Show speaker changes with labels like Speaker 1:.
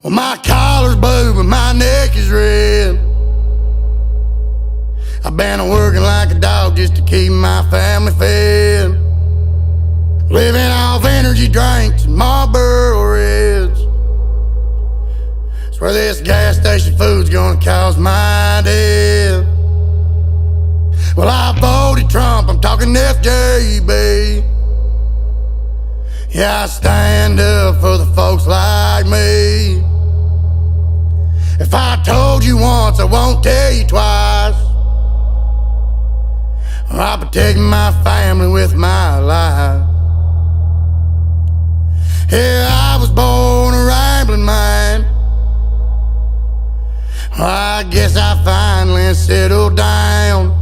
Speaker 1: Well, my collar's blue, but my neck is red. I've been working like a dog just to keep my family fed. Living off energy drinks and Marlboro Reds. Swear this gas station food's gonna cause my death. Well, I voted Trump, I'm talking FJB. Yeah, I stand up for the folks like me. If I told you once, I won't tell you twice. I protect my family with my life. Yeah, I was born a rambling man. I guess I finally settled down.